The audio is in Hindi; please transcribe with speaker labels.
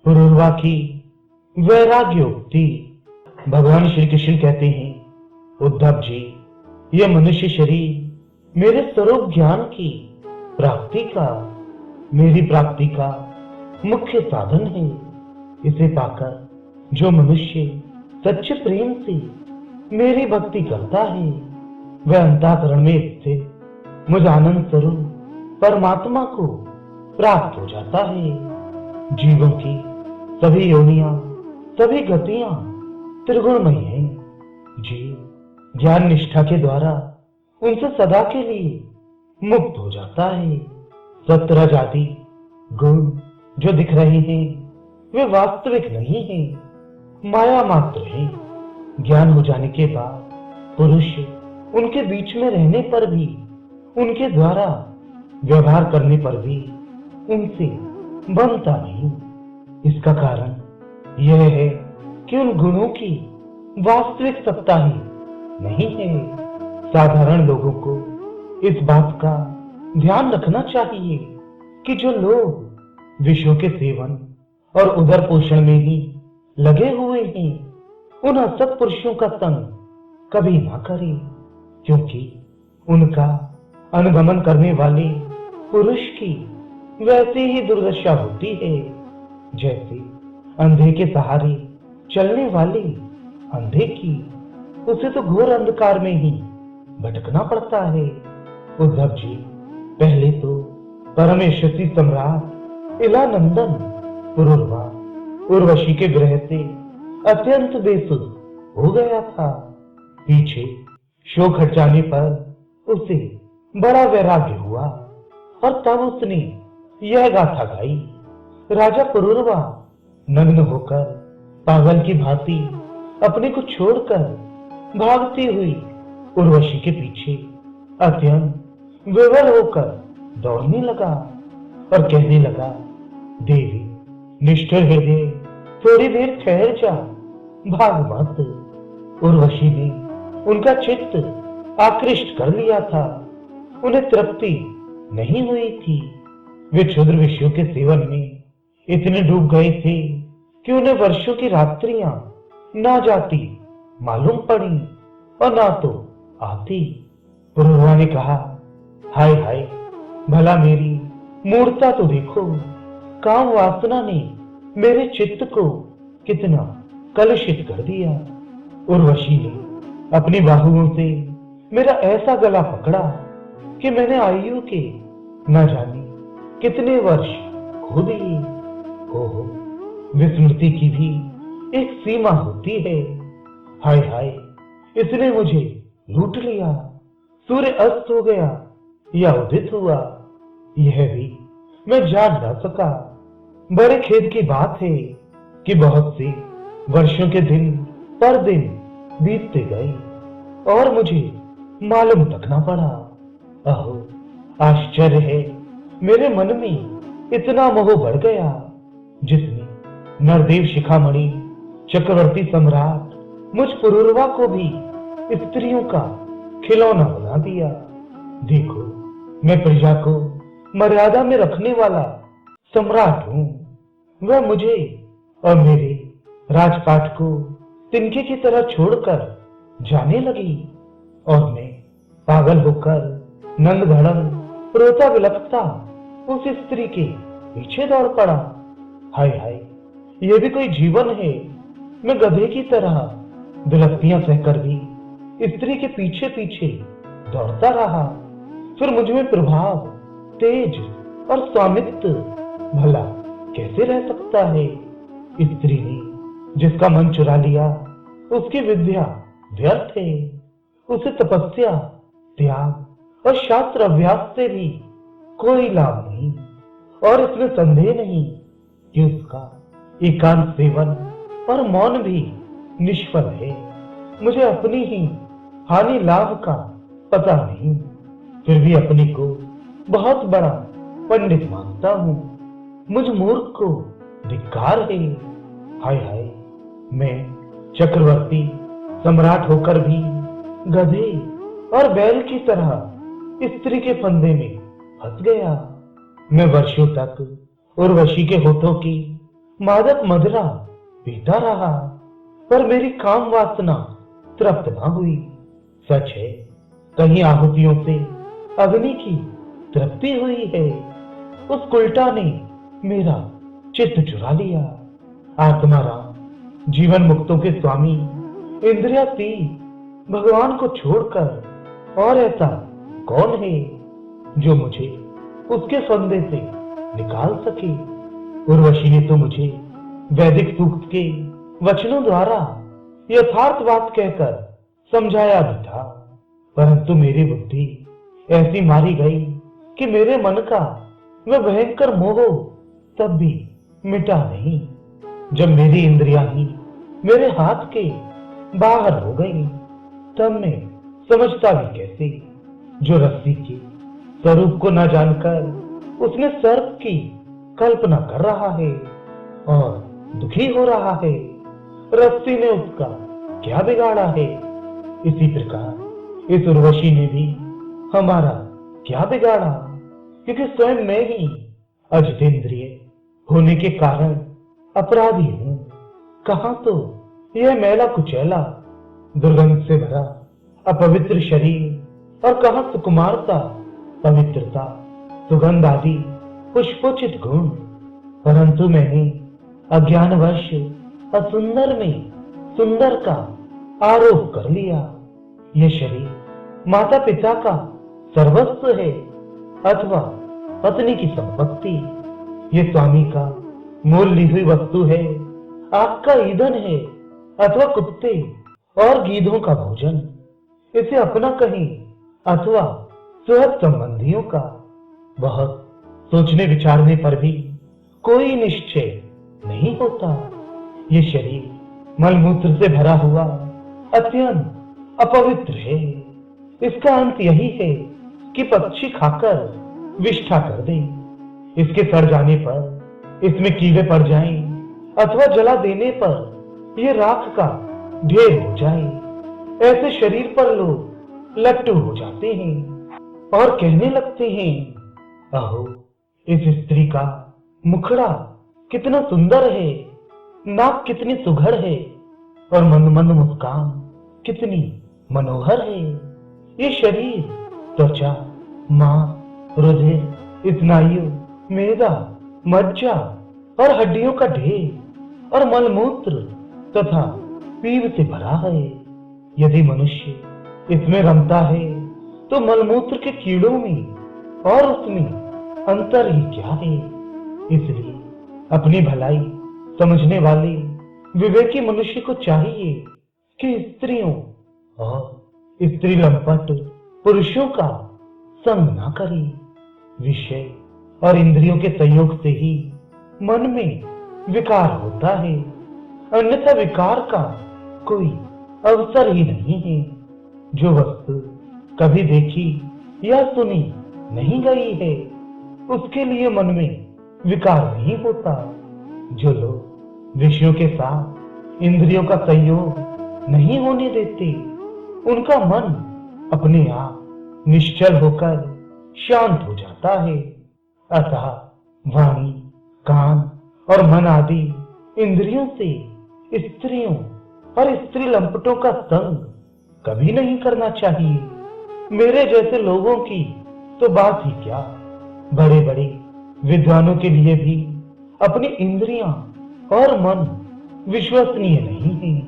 Speaker 1: पुरुरवा की वैराग्योक्ति। भगवान श्री कृष्ण कहते हैं, उद्धव जी, यह मनुष्य शरीर मेरे स्वरूप ज्ञान की प्राप्ति का, मेरी प्राप्ति का मुख्य साधन है। इसे पाकर जो मनुष्य सच्चे प्रेम से मेरी भक्ति करता है, वह अंतःकरण में स्थित मुझ आनंद स्वरूप परमात्मा को प्राप्त हो जाता है। जीवों की सभी योनियां, सभी गतियां त्रिगुणमयी हैं। जीव ज्ञान निष्ठा के द्वारा उनसे सदा के लिए मुक्त हो जाता है। सत्वरज आदि गुण जो दिख रहे हैं, वे वास्तविक नहीं हैं, माया मात्र है। ज्ञान हो जाने के बाद पुरुष उनके बीच में रहने पर भी, उनके द्वारा व्यवहार करने पर भी उनसे बनता नहीं। इसका कारण यह है कि उन गुणों की वास्तविक सत्ता ही नहीं है। साधारण लोगों को इस बात का ध्यान रखना चाहिए कि जो लोग विषयों के सेवन और उदर पोषण में ही लगे हुए हैं, उन असत पुरुषों का संग कभी ना करें, क्योंकि उनका अनुगमन करने वाले पुरुष की वैसी ही दुर्दशा होती है जैसे अंधे के सहारे चलने वाले अंधे की। उसे तो घोर अंधकार में ही भटकना पड़ता है। उद्धव जी, पहले तो परमेश्वरी सम्राट इलानंदन पुरुरवा उर्वशी के ग्रह से अत्यंत बेसुध हो गया था। पीछे शोक हट जाने पर उसे बड़ा वैराग्य हुआ और तब उसने यह गाथा गाई। राजा पुरुरवा नग्न होकर पागल की भांति अपने को छोड़कर भागती हुई उर्वशी के पीछे अत्यंत विवल होकर दौड़ने लगा और कहने लगा, देवी निष्ठुर हृदय, थोड़ी देर ठहर जा, भाग मत। उर्वशी ने उनका चित्त आकृष्ट कर लिया था। उन्हें तृप्ति नहीं हुई थी। वे क्षुद्र विषयों के सेवन में इतने डूब गए थे कि उन्हें वर्षों की रात्रियां ना जाती मालूम पड़ी और ना तो आती। पुरुरवा ने कहा, हाय हाय, भला मेरी मूर्ता तो देखो। काम वासना ने मेरे चित्त को कितना कलुषित कर दिया। उर्वशी ने अपनी बाहुओं से मेरा ऐसा गला पकड़ा कि मैंने आयु के न जाने कितने वर्ष खो दिए। ओहो, विस्मृति की भी एक सीमा होती है। हाय हाय, इसने मुझे लूट लिया। सूर्य अस्त हो गया या उदित हुआ, यह भी मैं जान न सका। बड़े खेद की बात है कि बहुत से वर्षों के दिन पर दिन बीतते गए और मुझे मालूम तक न पड़ा। अहो, आश्चर्य है, मेरे मन में इतना मोह बढ़ गया जिसने नरदेव शिखामणि चक्रवर्ती सम्राट मुझ पुरुरवा को भी स्त्रियों का खिलौना बना दिया। देखो, मैं प्रजा को मर्यादा में रखने वाला सम्राट हूं। वह मुझे और मेरे राजपाट को तिनके की तरह छोड़कर जाने लगी और मैं पागल होकर नंग धड़ंग रोता विलपता उस स्त्री के पीछे दौड़ पड़ा। हाय हाय, यह भी कोई जीवन है। मैं गधे की तरह विलप्तियां सहकर भी स्त्री के पीछे पीछे दौड़ता रहा। फिर मुझ में प्रभाव, तेज और स्वामित्व भला कैसे रह सकता है? स्त्री ने जिसका मन चुरा लिया, उसकी विद्या व्यर्थ है। उसे तपस्या, त्याग और शास्त्र अभ्यास से भी कोई लाभ नहीं और इसमें संदेह नहीं कि उसका एकांत सेवन और मौन भी निष्फल है। मुझे अपनी ही हानि लाभ का पता नहीं, फिर भी अपने को बहुत बड़ा पंडित मानता हूं। मुझ मूर्ख को धिक्कार है। हाय हाय, मैं चक्रवर्ती सम्राट होकर भी गधे और बैल की तरह स्त्री के फंदे में फंस गया। मैं वर्षों तक उर्वशी के होठों की मादक मदिरा पीता रहा, पर मेरी काम वासना तृप्त न हुई। सच है, कहीं आहुतियों से अग्नि की तृप्ति हुई है। उस उल्टा ने मेरा चित्त चुरा लिया। आत्मा राम, जीवन मुक्तों के स्वामी, इंद्रिया तीत भगवान को छोड़कर और ऐसा कौन है जो मुझे उसके फंदे से निकाल सके। उर्वशी ने तो मुझे वैदिक सूक्त के वचनों द्वारा यथार्थ बात कहकर समझाया भी था, परंतु मेरी बुद्धि ऐसी मारी गई कि मेरे मन का वह भयंकर मोह तब भी मिटा नहीं। जब मेरी इंद्रियां ही मेरे हाथ के बाहर हो गई, तब मैं समझता भी कैसे। जो रस्सी के स्वरूप को न जानकर उसने सर्प की कल्पना कर रहा है और दुखी हो रहा है, रस्सी ने उसका क्या बिगाड़ा है। इसी प्रकार इस उर्वशी ने भी हमारा क्या बिगाड़ा, क्योंकि स्वयं मैं ही अजितेंद्रिय होने के कारण अपराधी हूं। कहां तो यह मैला कुचैला दुर्गंध से भरा अपवित्र शरीर और कहां सुकुमारता, पवित्रता, सुगंध आदि पुष्पोचित गुण। परंतु मैंने अज्ञानवश असुंदर में सुंदर का आरोप कर लिया। यह शरीर माता पिता का सर्वस्व है अथवा पत्नी की संपत्ति। ये स्वामी का मोल ली हुई वस्तु है, आग का ईंधन है अथवा कुत्ते और गीधों का भोजन। इसे अपना कहीं अथवा सुहृद संबंधियों का। बहुत सोचने विचारने पर भी कोई निश्चय नहीं होता। ये शरीर मलमूत्र से भरा हुआ अत्यंत अपवित्र है। इसका अंत यही है कि पक्षी खाकर विष्ठा कर दे। इसके सड़ जाने पर इसमें कीड़े पड़ जाएं अथवा जला देने पर यह राख का ढेर हो जाए। ऐसे शरीर पर लोग लट्टू हो जाते हैं और कहने लगते हैं, अहो इस स्त्री का मुखड़ा कितना सुंदर है, नाक कितनी सुघड़ है और मंद मंद मुस्कान कितनी मनोहर है। ये शरीर त्वचा, मांस, हृदय, स्नायु, मेदा, मज्जा और हड्डियों का ढेर और मलमूत्र तथा पीव से भरा है। यदि मनुष्य इसमें रमता है तो मलमूत्र के कीड़ों में और उसमें अंतर ही क्या है। इसलिए अपनी भलाई समझने वाले विवेकी मनुष्य को चाहिए कि स्त्रियों और स्त्री लंपट पुरुषों का संग ना करे। विषय और इंद्रियों के संयोग से ही मन में विकार होता है, अन्यथा विकार का कोई अवसर ही नहीं है। जो वस्तु कभी देखी या सुनी नहीं गई है उसके लिए मन में विकार नहीं होता। जो लोग विषयों के साथ इंद्रियों का संयोग नहीं होने देते उनका मन अपने आप निश्चल होकर शांत हो जाता है। अतः वाणी, कान और मन आदि इंद्रियों से स्त्रियों और स्त्री लंपटों का संग कभी नहीं करना चाहिए। मेरे जैसे लोगों की तो बात ही क्या, बड़े बड़े विद्वानों के लिए भी अपनी इंद्रियां और मन विश्वसनीय नहीं है।